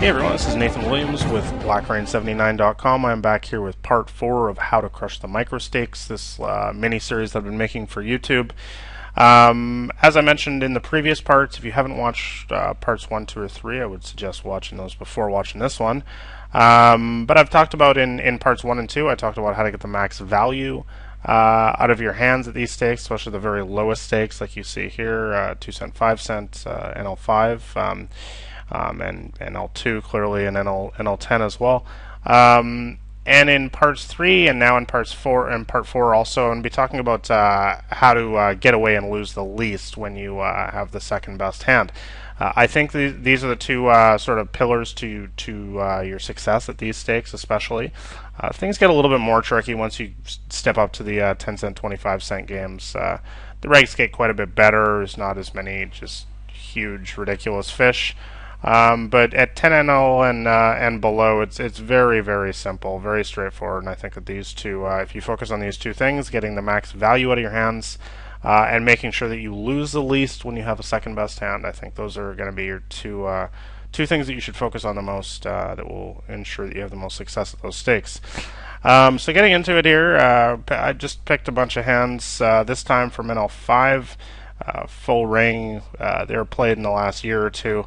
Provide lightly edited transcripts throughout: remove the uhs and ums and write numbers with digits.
Hey everyone, this is Nathan Williams with BlackRain79.com. I'm back here with part 4 of How to Crush the Microstakes, this mini-series that I've been making for YouTube. As I mentioned in the previous parts, if you haven't watched parts 1, 2, or 3, I would suggest watching those before watching this one. But I've talked about in parts 1 and 2, I talked about how to get the max value out of your hands at these stakes, especially the very lowest stakes like you see here, 2 cent, 5 cent, NL5. And NL2 clearly, and NL10 as well. And in parts 3 and now in part 4 also, I'm going to be talking about how to get away and lose the least when you have the second best hand. I think these are the two sort of pillars to your success at these stakes, especially. Things get a little bit more tricky once you step up to the 10 cent, 25 cent games. The regs get quite a bit better. There's not as many just huge, ridiculous fish. But at 10 NL and below, it's very, very simple, very straightforward. And I think that these two, if you focus on these two things, getting the max value out of your hands and making sure that you lose the least when you have a second best hand, I think those are going to be your two things that you should focus on the most that will ensure that you have the most success at those stakes. So getting into it here, I just picked a bunch of hands this time from NL5. Full ring, they were played in the last year or two.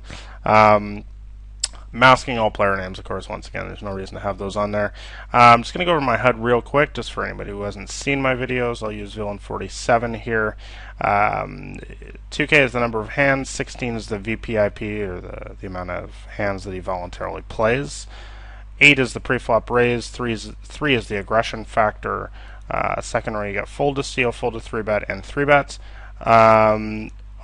Masking all player names, of course. Once again, there's no reason to have those on there. I'm just going to go over my HUD real quick, just for anybody who hasn't seen my videos. I'll use villain 47 here. 2K is the number of hands, 16 is the VPIP, or the amount of hands that he voluntarily plays. 8 is the preflop raise, 3 is the aggression factor. Second row you got fold to steal, fold to 3-bet, and 3-bet.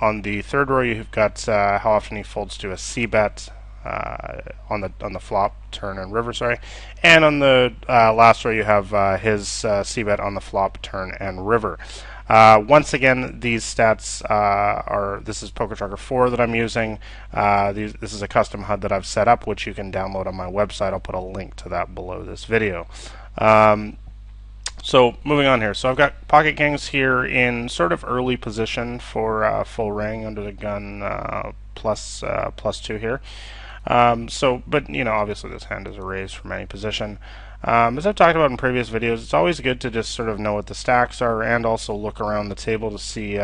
On the third row, you've got how often he folds to a C-bet on the flop, turn, and river. Sorry, and on the last row, you have his C-bet on the flop, turn, and river. Once again, these stats are. This is Poker Tracker 4 that I'm using. This is a custom HUD that I've set up, which you can download on my website. I'll put a link to that below this video. So moving on here, so I've got pocket kings here in sort of early position for full ring under the gun plus 2 here. But you know, obviously this hand is a raise from any position. As I've talked about in previous videos, it's always good to just sort of know what the stacks are and also look around the table to see you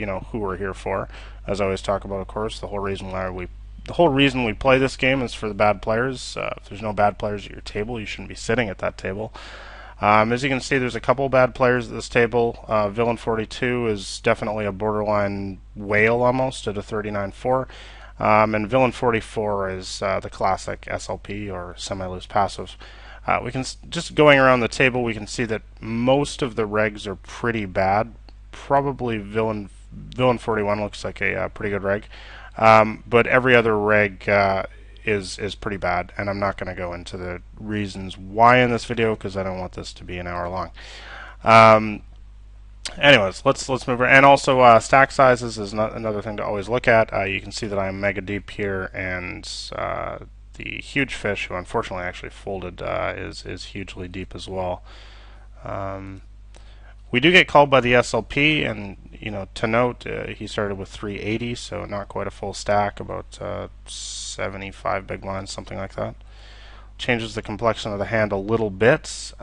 know, who we're here for. As I always talk about, of course, the whole reason we play this game is for the bad players. If there's no bad players at your table, you shouldn't be sitting at that table. As you can see, there's a couple bad players at this table. Villain 42 is definitely a borderline whale almost at a 39.4. And Villain 44 is the classic SLP or semi-loose passive. We can just going around the table, we can see that most of the regs are pretty bad. Probably Villain 41 looks like a pretty good reg. But every other reg is pretty bad, and I'm not going to go into the reasons why in this video because I don't want this to be an hour long. Anyways, let's move on. And also stack sizes is another thing to always look at. You can see that I'm mega deep here, and the huge fish, who unfortunately actually folded, is hugely deep as well. We do get called by the SLP, and you know, to note, he started with 380, so not quite a full stack, about 75 big blinds, something like that. Changes the complexion of the hand a little bit.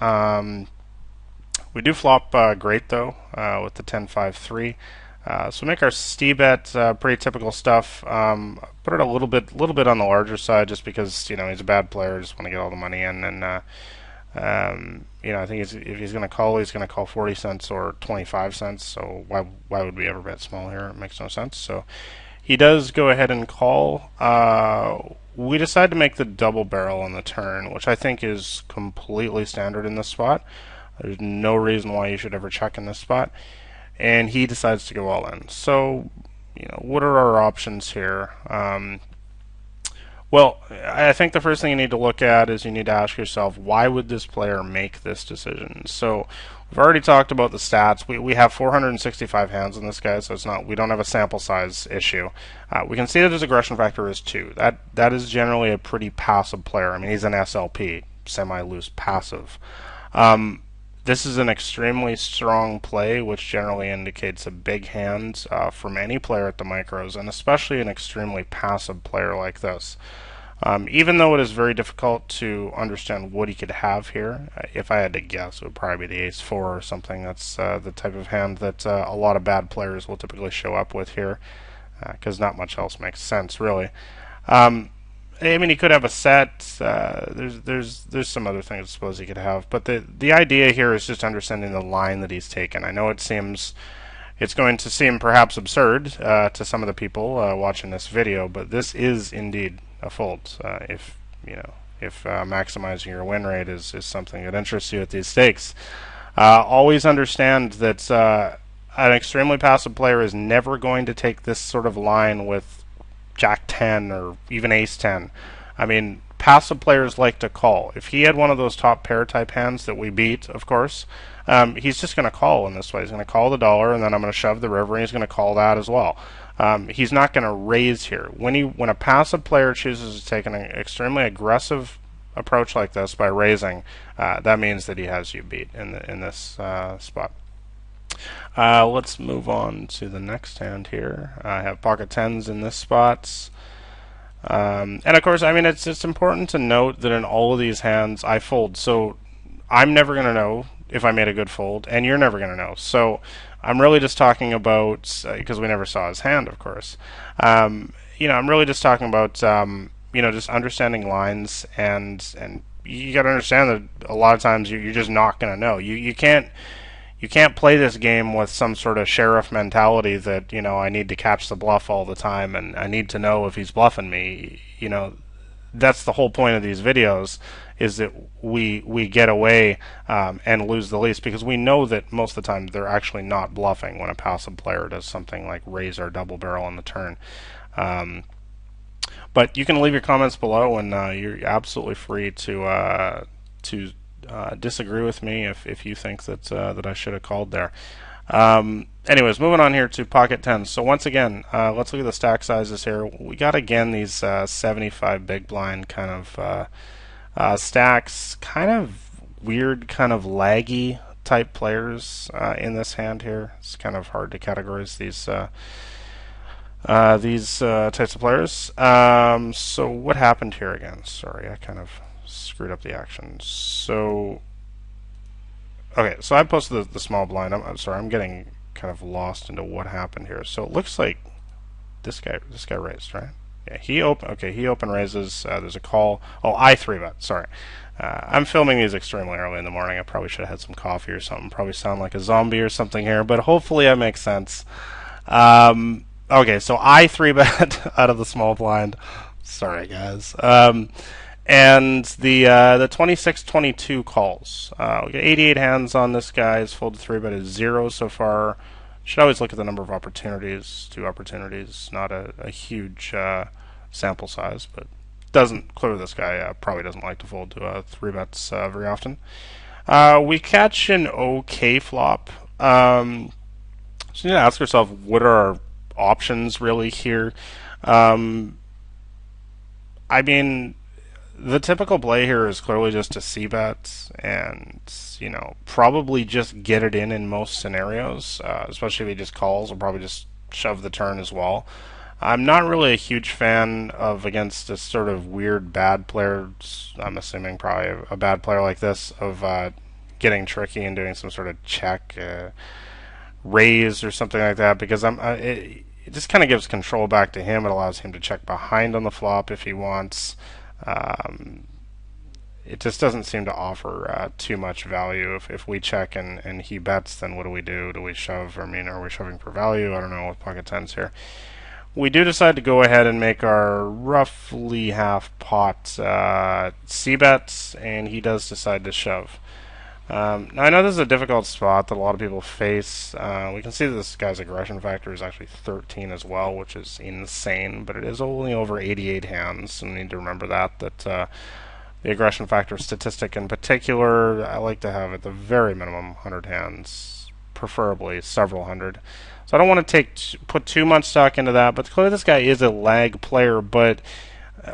We do flop great though with the 10-5-3. So make our C-bet pretty typical stuff. Put it a little bit on the larger side, just because you know he's a bad player. Just want to get all the money in, and you know, I think if he's going to call, he's going to call 40 cents or 25 cents. So why would we ever bet small here? It makes no sense. So he does go ahead and call. We decide to make the double barrel on the turn, which I think is completely standard in this spot. There's no reason why you should ever check in this spot. And he decides to go all in. So, you know, what are our options here? Well, I think the first thing you need to look at is you need to ask yourself, why would this player make this decision? So we've already talked about the stats. We have 465 hands on this guy, so we don't have a sample size issue. We can see that his aggression factor is 2. That is generally a pretty passive player. I mean, he's an SLP, semi-loose passive. This is an extremely strong play, which generally indicates a big hand from any player at the micros, and especially an extremely passive player like this. Even though it is very difficult to understand what he could have here, if I had to guess, it would probably be the ace-4 or something. That's the type of hand that a lot of bad players will typically show up with here, because not much else makes sense, really. I mean, he could have a set. There's some other things I suppose he could have, but the idea here is just understanding the line that he's taken. I know it's going to seem perhaps absurd to some of the people watching this video, but this is indeed a fold. If maximizing your win rate is something that interests you at these stakes, always understand that an extremely passive player is never going to take this sort of line with Jack 10 or even Ace 10. I mean, passive players like to call. If he had one of those top pair type hands that we beat, of course, he's just going to call in this way. He's going to call the dollar, and then I'm going to shove the river, and he's going to call that as well. He's not going to raise here. When a passive player chooses to take an extremely aggressive approach like this by raising, that means that he has you beat in this spot. Let's move on to the next hand here. I have pocket tens in this spot. And of course, I mean, it's important to note that in all of these hands, I fold. So I'm never going to know if I made a good fold, and you're never going to know. So I'm really just talking about, because we never saw his hand, of course. I'm really just talking about, just understanding lines, and you got to understand that a lot of times you're just not going to know. You can't play this game with some sort of sheriff mentality that, I need to catch the bluff all the time and I need to know if he's bluffing me. That's the whole point of these videos, is that we get away and lose the least, because we know that most of the time they're actually not bluffing when a passive player does something like raise or double barrel on the turn. But you can leave your comments below, and you're absolutely free to disagree with me if you think that I should have called there. Anyways, moving on here to pocket tens. So once again, let's look at the stack sizes here. We got again these 75 big blind kind of stacks, kind of weird, kind of laggy type players in this hand here. It's kind of hard to categorize these types of players. So what happened here again? Sorry, I kind of screwed up the action. So okay, so I posted the small blind. I'm sorry, I'm getting kind of lost into what happened here. So it looks like this guy raised, right? Yeah, he open raises. There's a call. Oh, I 3-bet. Sorry. I'm filming these extremely early in the morning. I probably should have had some coffee or something. Probably sound like a zombie or something here, but hopefully I make sense. Okay, so I 3-bet out of the small blind. Sorry, guys. And the 26-22 calls. We got 88 hands on this guy. His folded 3-bet is 0 so far. Should always look at the number of opportunities. 2 opportunities, not a huge sample size, but clearly this guy probably doesn't like to fold to 3-bets very often. We catch an okay flop. So you need to ask yourself, what are our options really here? I mean, the typical play here is clearly just to c-bet and, probably just get it in most scenarios, especially if he just calls. We'll probably just shove the turn as well. I'm not really a huge fan of, against this sort of weird bad player, I'm assuming probably a bad player like this, of getting tricky and doing some sort of check, raise or something like that, because it just kind of gives control back to him. It allows him to check behind on the flop if he wants. It just doesn't seem to offer too much value. If we check and he bets, then what do? Do we shove? Are we shoving for value? I don't know with pocket tens here. We do decide to go ahead and make our roughly half pot c-bets, and he does decide to shove. Now I know this is a difficult spot that a lot of people face. We can see that this guy's aggression factor is actually 13 as well, which is insane, but it is only over 88 hands, so we need to remember that the aggression factor statistic in particular, I like to have at the very minimum 100 hands, preferably several hundred. So I don't want to put too much stock into that, but clearly this guy is a lag player, but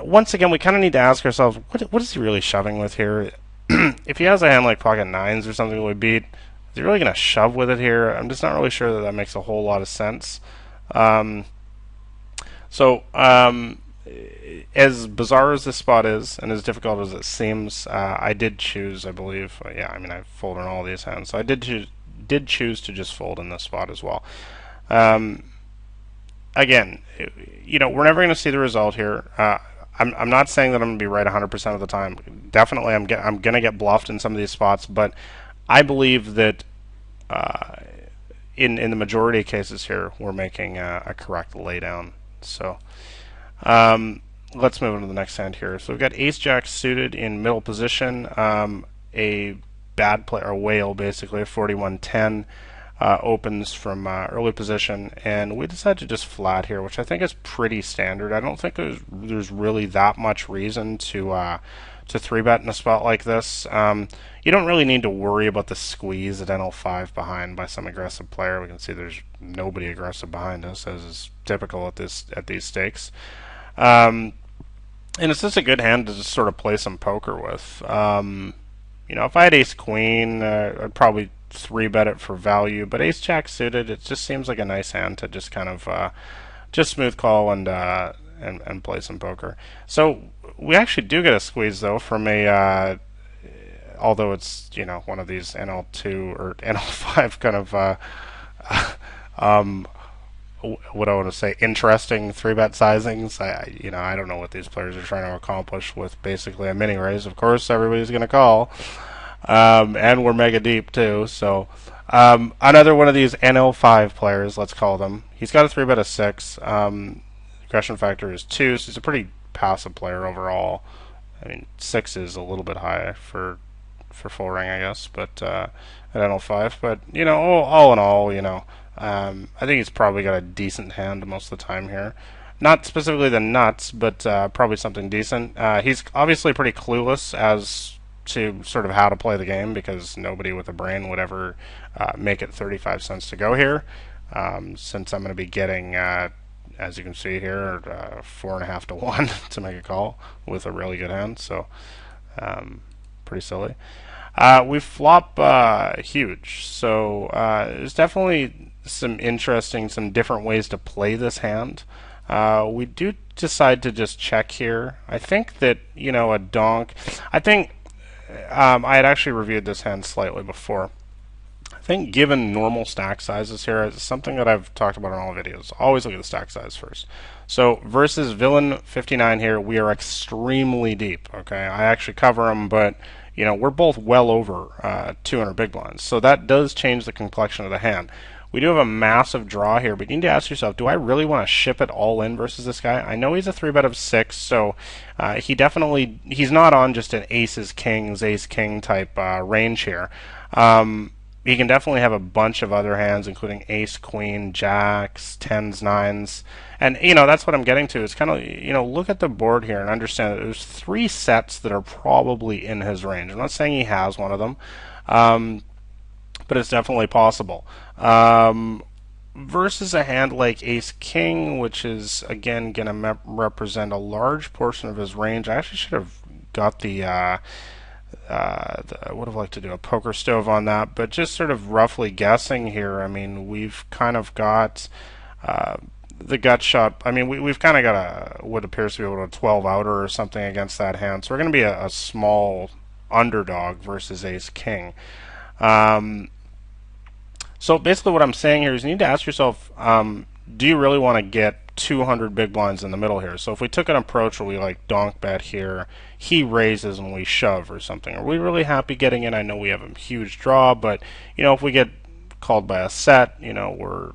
once again, we kind of need to ask ourselves, what is he really shoving with here? If he has a hand like pocket nines or something that we beat, is he really going to shove with it here? I'm just not really sure that makes a whole lot of sense. as bizarre as this spot is, and as difficult as it seems, I did choose, I believe, yeah, I mean, I folded on all these hands, so I did choose to just fold in this spot as well. Um, Again, we're never going to see the result here. I'm not saying that I'm going to be right 100% of the time. Definitely, I'm going to get bluffed in some of these spots, but I believe that in the majority of cases here, we're making a correct laydown. So let's move on to the next hand here. So we've got Ace Jack suited in middle position. A bad player, a whale basically, 41-10. Opens from early position, and we decided to just flat here, which I think is pretty standard. I don't think there's really that much reason to 3-bet in a spot like this. You don't really need to worry about the squeeze at NL5 behind by some aggressive player. We can see there's nobody aggressive behind us, as is typical at these stakes. And it's just a good hand to just sort of play some poker with. If I had Ace Queen, I'd probably 3-bet it for value, but Ace Jack suited, it just seems like a nice hand to just kind of just smooth call and play some poker. So we actually do get a squeeze though from a although it's one of these NL2 or NL5 kind of what I want to say, interesting 3-bet sizings. I don't know what these players are trying to accomplish with basically a mini raise. Of course, everybody's going to call. And we're mega deep too. So another one of these NL5 players, let's call them. He's got a 3-bet of 6. Aggression factor is 2, so he's a pretty passive player overall. I mean, 6 is a little bit high for full ring, I guess, but at NL5. But all in all, I think he's probably got a decent hand most of the time here. Not specifically the nuts, but probably something decent. He's obviously pretty clueless as to sort of how to play the game, because nobody with a brain would ever make it 35 cents to go here. Since I'm going to be getting, as you can see here, 4.5 to 1 to make a call with a really good hand, so pretty silly. We flop huge, so there's definitely some different ways to play this hand. We do decide to just check here. I think that, a donk, I think I had actually reviewed this hand slightly before. I think given normal stack sizes here, it's something that I've talked about in all videos. Always look at the stack size first. So versus villain 59 here, we are extremely deep. Okay, I actually cover them, but we're both well over 200 big blinds. So that does change the complexion of the hand. We do have a massive draw here, but you need to ask yourself, do I really want to ship it all in versus this guy? I know he's a 3-bet of 6, so he's not on just an aces, kings, ace-king type range here. He can definitely have a bunch of other hands, including ace, queen, jacks, 10s, 9s. And, that's what I'm getting to. It's kind of, look at the board here and understand that there's 3 sets that are probably in his range. I'm not saying he has one of them. But it's definitely possible. Versus a hand like Ace-King, which is, again, going to represent a large portion of his range. I actually should have got I would have liked to do a poker stove on that, but just sort of roughly guessing here, I mean, we've kind of got the gut shot. I mean, we've kind of got what appears to be a 12 outer or something against that hand. So we're going to be a small underdog versus Ace-King. So basically what I'm saying here is you need to ask yourself, do you really want to get 200 big blinds in the middle here? So if we took an approach where we like donk bet here, he raises and we shove or something, are we really happy getting in? I know we have a huge draw, but if we get called by a set, we're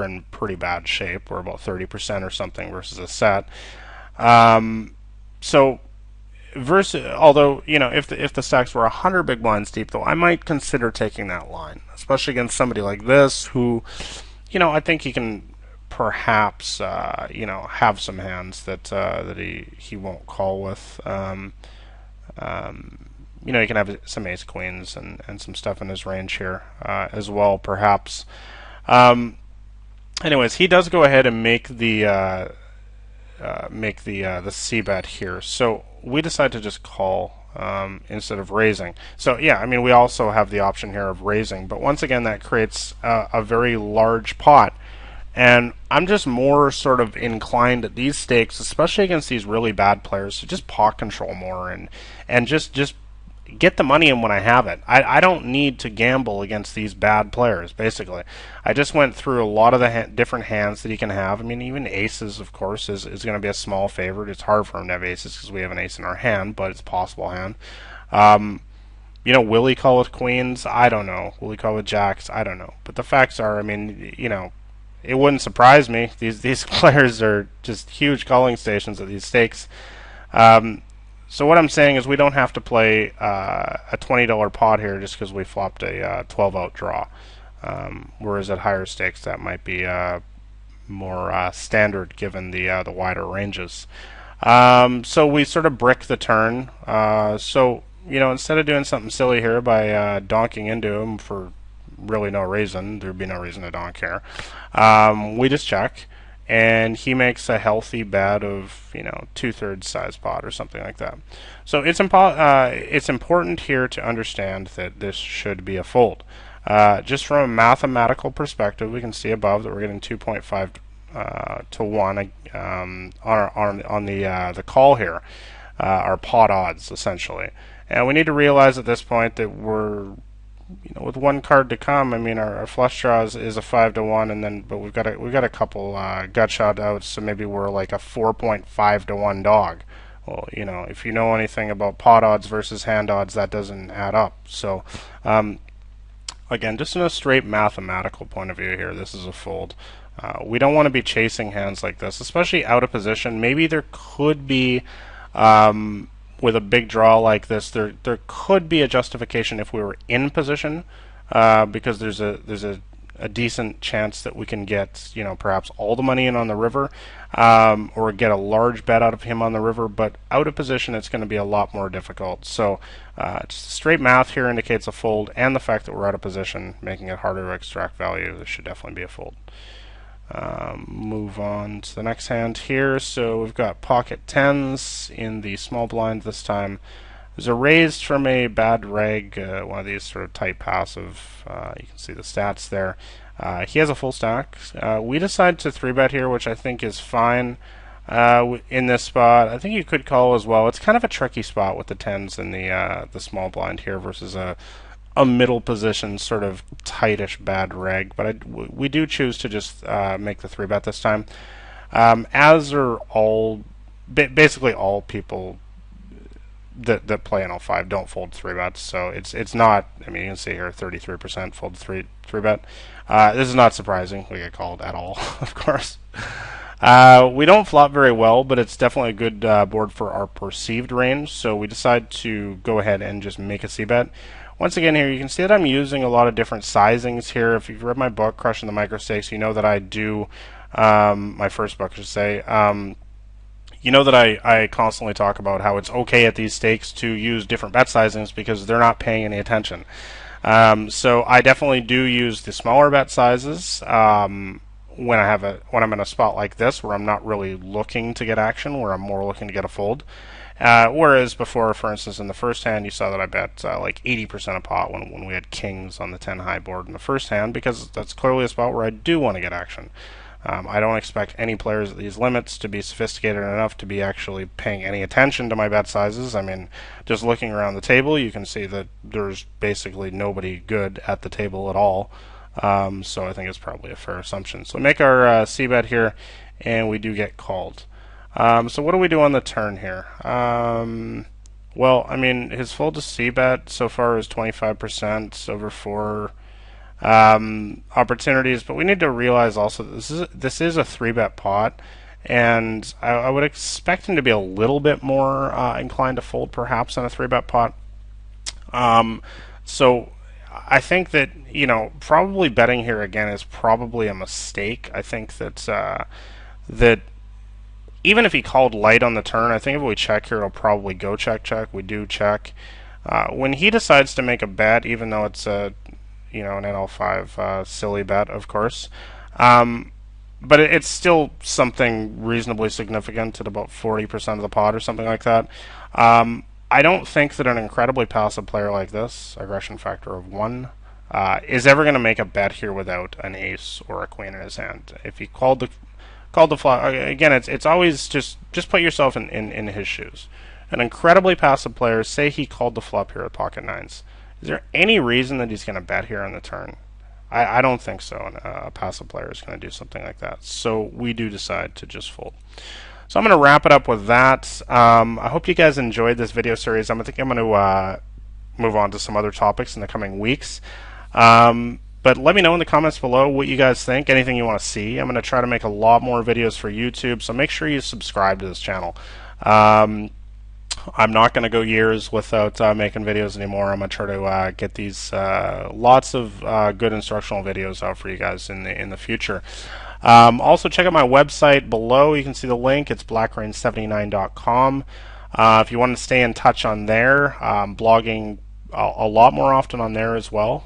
in pretty bad shape. We're about 30% or something versus a set. Although if the stacks were 100 big blinds deep, though, I might consider taking that line, especially against somebody like this who, I think he can perhaps have some hands that he won't call with. He can have some ace queens and some stuff in his range here as well, perhaps. Anyways, he does go ahead and make the C bet here. So we decide to just call instead of raising. So yeah, I mean, we also have the option here of raising, but once again, that creates a very large pot, And I'm just more sort of inclined at these stakes, especially against these really bad players, to just pot control more and just get the money in when I have it. I don't need to gamble against these bad players, basically. I just went through a lot of the different hands that he can have. I mean, even aces, of course, is going to be a small favorite. It's hard for him to have aces because we have an ace in our hand, but it's a possible hand. Um, will he call with queens? I don't know. Will he call with jacks? I don't know. But the facts are, I mean, it wouldn't surprise me. These players are just huge calling stations at these stakes. Um, so what I'm saying is we don't have to play a $20 pot here just because we flopped a 12 out draw. Whereas at higher stakes that might be more standard given the wider ranges. So we sort of brick the turn. Instead of doing something silly here by donking into him for really no reason, there'd be no reason to donk here. We just check, and he makes a healthy bet of 2/3 size pot or something like that. So it's important here to understand that this should be a fold. Just from a mathematical perspective, we can see above that we're getting 2.5 to 1 on the call here, our pot odds essentially. And we need to realize at this point that we're with one card to come. I mean, our flush draw is a 5 to 1, but we've got a couple gut shot outs, so maybe we're like a 4.5 to 1 dog. Well, if you know anything about pot odds versus hand odds, that doesn't add up. So, again, just in a straight mathematical point of view here, this is a fold. We don't want to be chasing hands like this, especially out of position. Maybe there could be, with a big draw like this, there could be a justification if we were in position, because there's a decent chance that we can get perhaps all the money in on the river, or get a large bet out of him on the river. But out of position, it's going to be a lot more difficult. So just straight math here indicates a fold, and the fact that we're out of position making it harder to extract value. This should definitely be a fold. Move on to the next hand here. So we've got pocket tens in the small blind this time. There's a raised from a bad reg, one of these sort of tight passive. You can see the stats there. He has a full stack. We decide to 3-bet here, which I think is fine in this spot. I think you could call as well. It's kind of a tricky spot with the tens in the small blind here versus a middle position, sort of tightish bad reg, but we do choose to just make the 3-bet this time. As are basically all people that play in L5 don't fold 3-bets, so it's not. I mean, you can see here 33% fold 3-bet. This is not surprising. We get called at all, of course. We don't flop very well, but it's definitely a good board for our perceived range, so we decide to go ahead and just make a c-bet. Once again here, you can see that I'm using a lot of different sizings here. If you've read my book, Crushing the Micro Stakes, you know that I do, my first book, I should say, you know that I constantly talk about how it's okay at these stakes to use different bet sizings because they're not paying any attention. So I definitely do use the smaller bet sizes when I'm in a spot like this where I'm not really looking to get action, where I'm more looking to get a fold. Whereas before, for instance, in the first hand, you saw that I bet like 80% of pot when we had kings on the 10 high board in the first hand, because that's clearly a spot where I do want to get action. I don't expect any players at these limits to be sophisticated enough to be actually paying any attention to my bet sizes. I mean, just looking around the table, you can see that there's basically nobody good at the table at all. So I think it's probably a fair assumption. So we make our c-bet here, and we do get called. So what do we do on the turn here? Well, I mean, his fold to c-bet so far is 25% over 4 opportunities, but we need to realize also that this is a 3-bet pot, and I would expect him to be a little bit more inclined to fold perhaps on a 3-bet pot. So I think that probably betting here again is probably a mistake. I think that even if he called light on the turn, I think if we check here, it'll probably go check. We do check. When he decides to make a bet, even though it's an NL5 silly bet, of course, but it's still something reasonably significant at about 40% of the pot or something like that. I don't think that an incredibly passive player like this, aggression factor of 1, is ever going to make a bet here without an ace or a queen in his hand. If he called the flop again, it's always just put yourself in his shoes. An incredibly passive player, say he called the flop here with pocket nines. Is there any reason that he's going to bet here on the turn? I don't think so. A passive player is going to do something like that. So we do decide to just fold. So I'm going to wrap it up with that. I hope you guys enjoyed this video series. I'm going to move on to some other topics in the coming weeks. But let me know in the comments below what you guys think, anything you want to see. I'm going to try to make a lot more videos for YouTube, so make sure you subscribe to this channel. I'm not going to go years without making videos anymore. I'm going to try to get these lots of good instructional videos out for you guys in the future. Also, check out my website below. You can see the link. It's blackrain79.com. If you want to stay in touch on there, blogging a lot more often on there as well.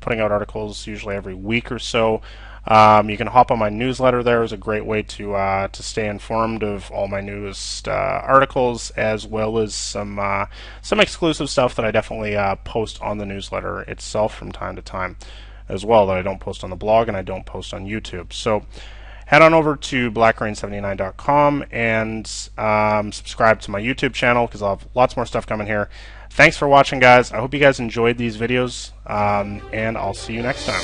Putting out articles usually every week or so. You can hop on my newsletter. There is a great way to stay informed of all my newest articles, as well as some exclusive stuff that I definitely post on the newsletter itself from time to time as well, that I don't post on the blog and I don't post on YouTube. So head on over to blackrain79.com and subscribe to my YouTube channel, because I'll have lots more stuff coming here. Thanks for watching, guys. I hope you guys enjoyed these videos, and I'll see you next time.